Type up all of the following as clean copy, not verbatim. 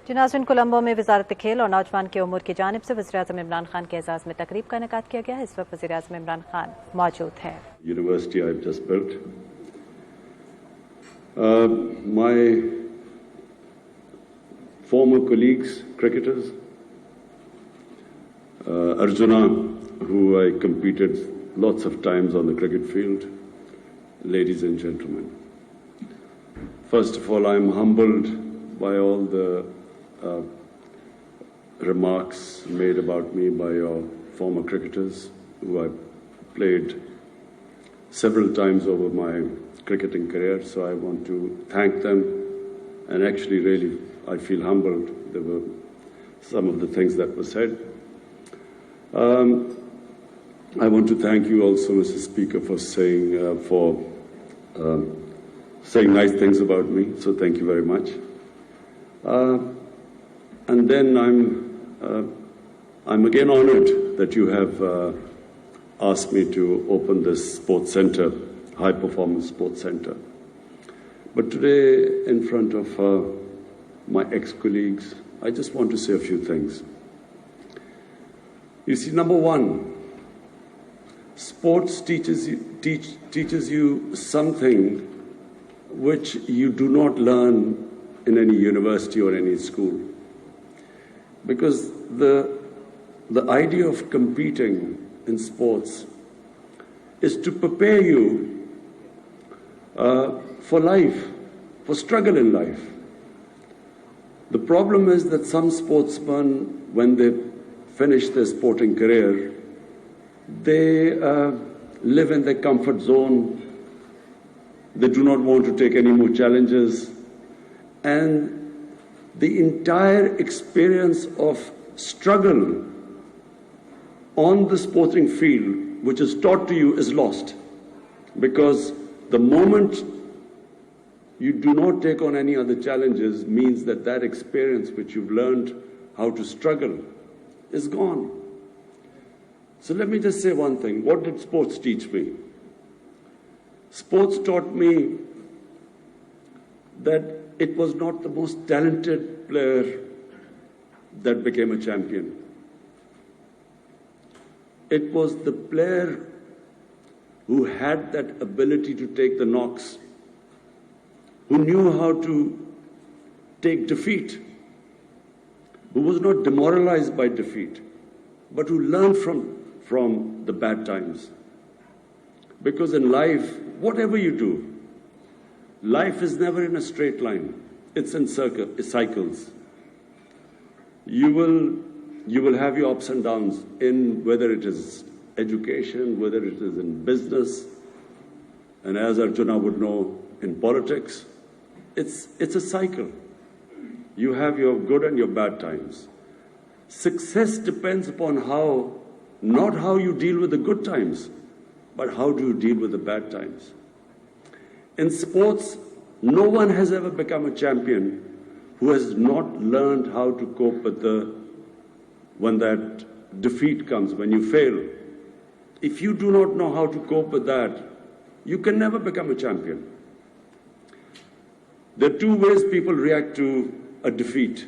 जी नाज़रीन, कोलंबो में वज़ारत खेल और नौजवान के उमूर की जानिब से वज़ीर-ए-आज़म इमरान खान के एजाज़ में तकरीब का इनेकाद किया गया है। इस वक्त वज़ीर-ए-आज़म इमरान खान मौजूद है। University I've just built. My former colleagues, cricketers, Arjuna, who I competed lots of times on the cricket field, ladies and gentlemen. First of all, I'm humbled by all the remarks made about me by your former cricketers, who I played several times over my cricketing career. So I want to thank them, and actually really I feel humbled. There were some of the things that were said. I want to thank you also, Mr. Speaker, for saying nice things about me. So thank you very much. And then I'm again honored that you have asked me to open this sports center, high performance sports center. But today, in front of my ex-colleagues, I just want to say a few things. You see, number one, sports teaches you something which you do not learn in any university or any school. Because the idea of competing in sports is to prepare you for life, for struggle in life. The problem is that some sportsmen, when they finish their sporting career, they live in their comfort zone. They do not want to take any more challenges. And the entire experience of struggle on the sporting field, which is taught to you, is lost. Because the moment you do not take on any other challenges means that that experience which you've learned how to struggle is gone. So let me just say one thing. What did sports teach me? Sports taught me that it was not the most talented player that became a champion. It was the player who had that ability to take the knocks, who knew how to take defeat, who was not demoralized by defeat, but who learned from the bad times. Because in life, whatever you do, life is never in a straight line. It's in cycles. You will have your ups and downs in whether it is education, whether it is in business, and as Arjuna would know, in politics. It's a cycle. You have your good and your bad times. Success depends upon not how you deal with the good times, but how do you deal with the bad times. In sports, no one has ever become a champion who has not learned how to cope with when that defeat comes, when you fail. If you do not know how to cope with that, you can never become a champion. There are two ways people react to a defeat.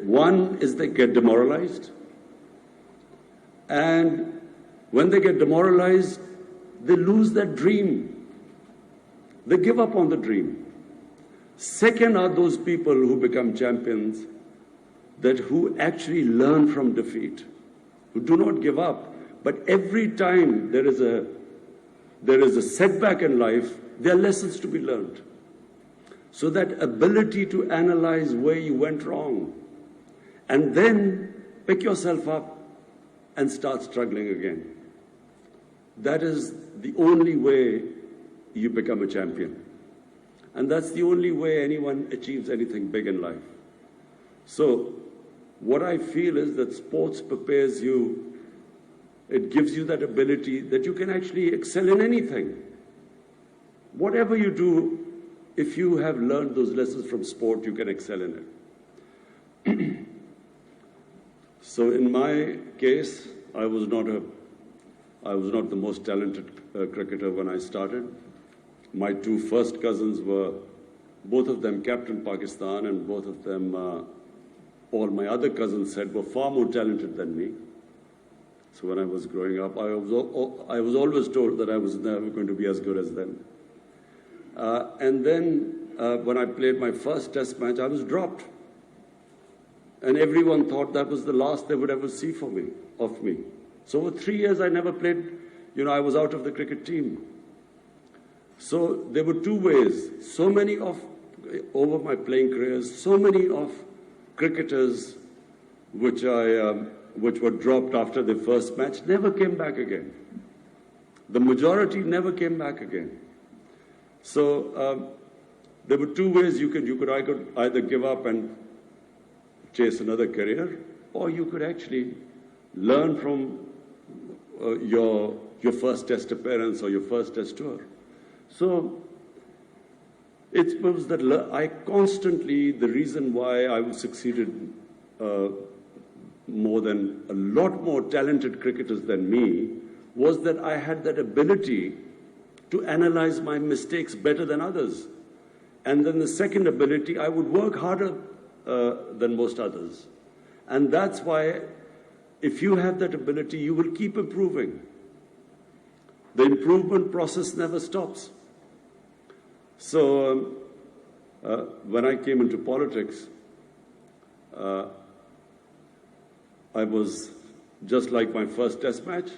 One is they get demoralized, and when they get demoralized, they lose their dream. They give up on the dream. Second are those people who become champions, who actually learn from defeat, who do not give up. But every time there is a setback in life, there are lessons to be learned. So that ability to analyze where you went wrong, and then pick yourself up and start struggling again. That is the only way you become a champion. And that's the only way anyone achieves anything big in life. So what I feel is that sports prepares you, it gives you that ability that you can actually excel in anything. Whatever you do, if you have learned those lessons from sport, you can excel in it. So in my case, I was not the most talented cricketer when I started. My two first cousins were both of them captained Pakistan, and both of them, all my other cousins said, were far more talented than me. So when I was growing up, I was always told that I was never going to be as good as them. And then when I played my first test match, I was dropped. And everyone thought that was the last they would ever see of me. So for 3 years, I never played, I was out of the cricket team. So there were two ways. Over my playing careers, so many of cricketers which were dropped after their first match never came back again. The majority never came back again. So there were two ways I could either give up and chase another career, or you could actually learn from your first test appearance or your first test tour. So it was that the reason why I succeeded more than a lot more talented cricketers than me was that I had that ability to analyze my mistakes better than others. And then the second ability, I would work harder than most others. And that's why if you have that ability, you will keep improving. The improvement process never stops. So when I came into politics, I was just like my first test match.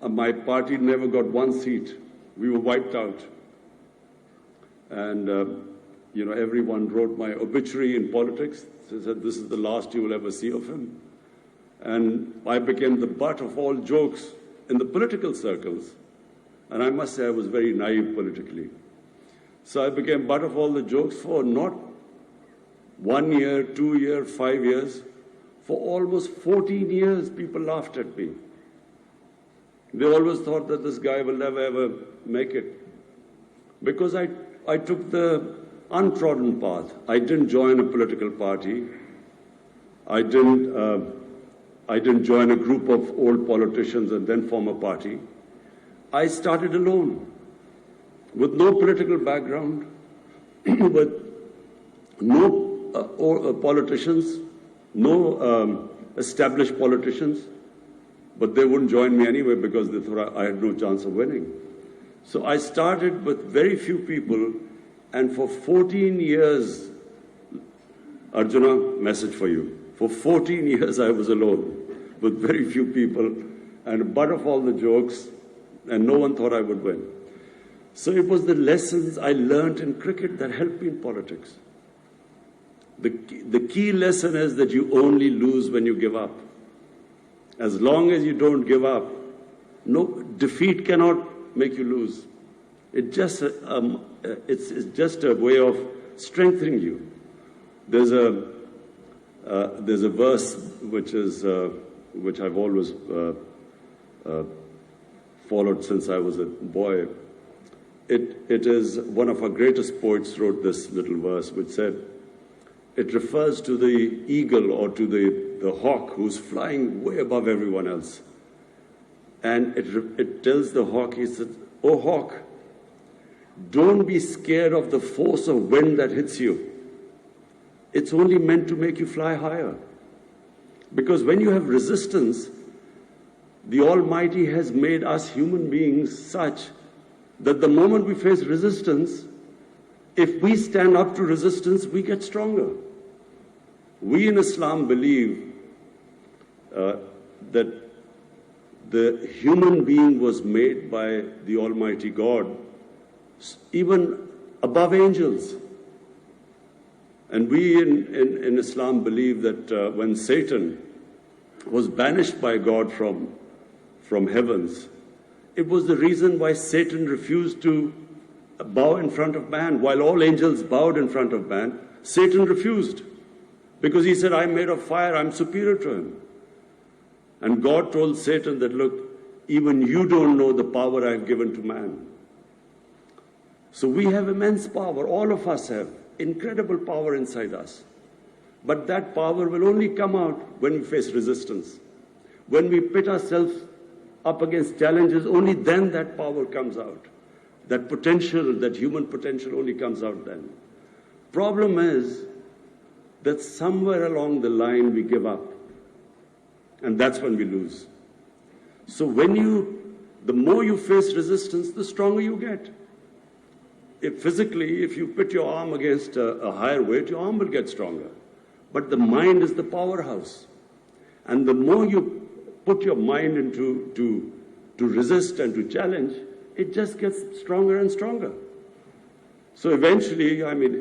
My party never got one seat. We were wiped out. And, everyone wrote my obituary in politics. They said, this is the last you will ever see of him. And I became the butt of all jokes in the political circles. And I must say I was very naive politically. So I became butt of all the jokes for not 1 year, 2 years, 5 years. For almost 14 years, people laughed at me. They always thought that this guy will never ever make it. Because I took the untrodden path. I didn't join a political party. I didn't join a group of old politicians and then form a party. I started alone, with no political background, with no politicians, no established politicians, but they wouldn't join me anyway because they thought I had no chance of winning. So I started with very few people, and for 14 years, Arjuna, message for you. For 14 years I was alone, with very few people, and butt of all the jokes, and no one thought I would win. So it was the lessons I learned in cricket that helped me in politics. The key lesson is that you only lose when you give up. As long as you don't give up, no defeat cannot make you lose. It's just a way of strengthening you. There's a verse which I've always followed since I was a boy. It is one of our greatest poets wrote this little verse, which said, it refers to the eagle or to the hawk who's flying way above everyone else. And it tells the hawk, he said, "Oh hawk, don't be scared of the force of wind that hits you. It's only meant to make you fly higher. Because when you have resistance, the Almighty has made us human beings such that the moment we face resistance, if we stand up to resistance, we get stronger." We in Islam believe that the human being was made by the Almighty God, even above angels. And we in Islam believe that when Satan was banished by God from heavens, it was the reason why Satan refused to bow in front of man. While all angels bowed in front of man, Satan refused. Because he said, I'm made of fire, I'm superior to him. And God told Satan that, look, even you don't know the power I've given to man. So we have immense power, all of us have incredible power inside us. But that power will only come out when we face resistance. When we pit ourselves up against challenges, only then that power comes out. That potential, that human potential only comes out then. Problem is that somewhere along the line we give up. And that's when we lose. So the more you face resistance, the stronger you get. If you put your arm against a higher weight, your arm will get stronger. But the mind is the powerhouse. And the more you put your mind into to resist and to challenge, it just gets stronger and stronger. So eventually, I mean,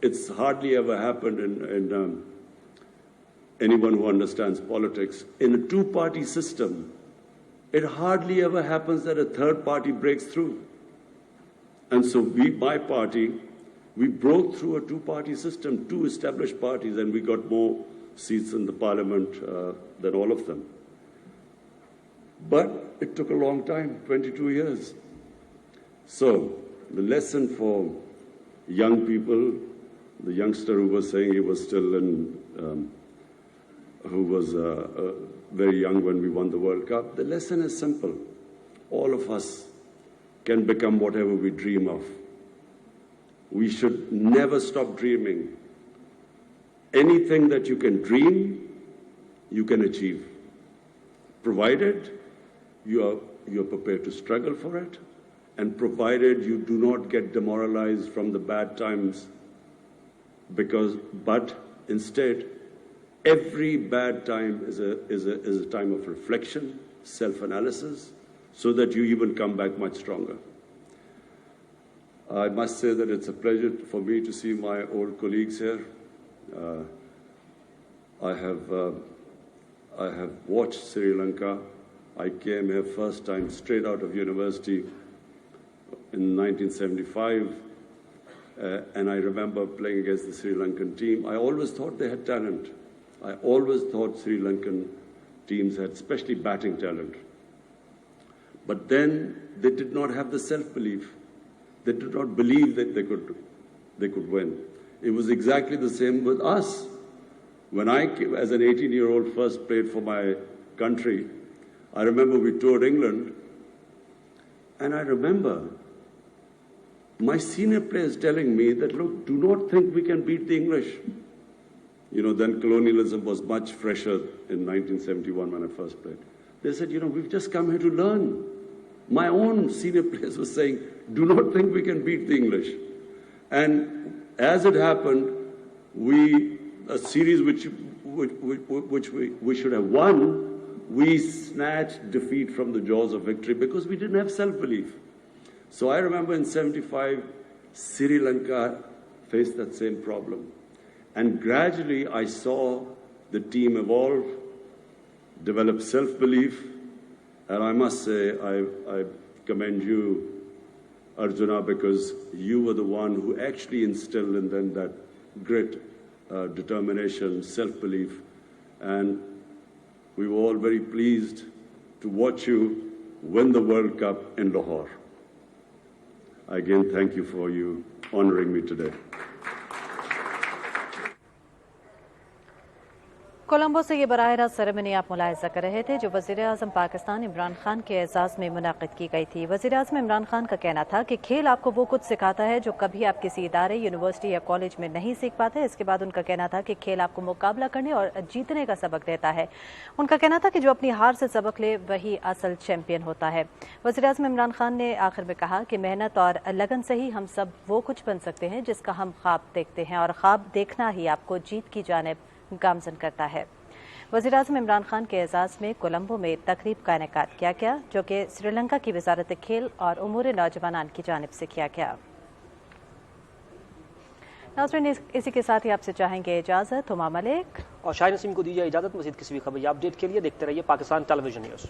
it's hardly ever happened in anyone who understands politics. In a two-party system, it hardly ever happens that a third party breaks through. And so my party, we broke through a two-party system, two established parties, and we got more seats in the parliament than all of them. But it took a long time, 22 years. So the lesson for young people, the youngster who was saying he was still who was very young when we won the World Cup, the lesson is simple. All of us can become whatever we dream of. We should never stop dreaming. Anything that you can dream, you can achieve, provided you are prepared to struggle for it, and provided you do not get demoralized from the bad times, but instead, every bad time is a time of reflection, self-analysis, so that you even come back much stronger. I must say that it's a pleasure for me to see my old colleagues here. I have watched Sri Lanka. I came here first time straight out of university in 1975, and I remember playing against the Sri Lankan team. I always thought they had talent. I always thought Sri Lankan teams had especially batting talent. But then they did not have the self-belief. They did not believe that they could win. It was exactly the same with us. When I, as an 18-year-old, first played for my country, I remember we toured England, and I remember my senior players telling me that, look, do not think we can beat the English. You know, then colonialism was much fresher in 1971 when I first played. They said, you know, we've just come here to learn. My own senior players were saying, do not think we can beat the English. And as it happened, a series which we should have won, we snatched defeat from the jaws of victory because we didn't have self-belief. So I remember in 75, Sri Lanka faced that same problem. And gradually I saw the team evolve, develop self-belief, and I must say I commend you, Arjuna, because you were the one who actually instilled in them that grit, determination, self-belief, and we were all very pleased to watch you win the World Cup in Lahore. Again, thank you for you honoring me today. Colombo से ये बराह रास्त ceremony आप मुलाहिजा कर रहे थे जो वज़ीर-ए-आज़म पाकिस्तान इमरान खान के एजाज़ में मुनाक़िद की गई थी। वज़ीर-ए-आज़म इमरान खान का कहना था कि खेल आपको वो कुछ सिखाता है जो कभी आप किसी इदारे, यूनिवर्सिटी या कॉलेज में नहीं सीख पाते। इसके बाद उनका कहना था कि खेल आपको मुकाबला करने और जीतने का सबक देता है। उनका कहना था कि जो अपनी हार से सबक ले वही असल चैंपियन होता है। वज़ीर-ए-आज़म इमरान खान ने आखिर में कहा कि मेहनत और लगन से ही हम सब वो कुछ बन सकते हैं जिसका हम ख्वाब देखते हैं, और ख्वाब देखना ही आपको जीत की जानिब गामजन करता है। वज़ीर-ए-आज़म इमरान खान के एजाज़ में कोलंबो में तकरीब का इनेकाद किया गया जो कि श्रीलंका की वज़ारत खेल और उमूर नौजवानान की जानिब से किया गया। नाज़रीन, इसी के साथ ही आपसे चाहेंगे इजाज़त। हुमा मलिक और शाहीन नसीम को दीजिए इजाज़त। मज़ीद किसी भी खबर या अपडेट के लिए देखते रहिए पाकिस्तान टेलीविजन न्यूज़।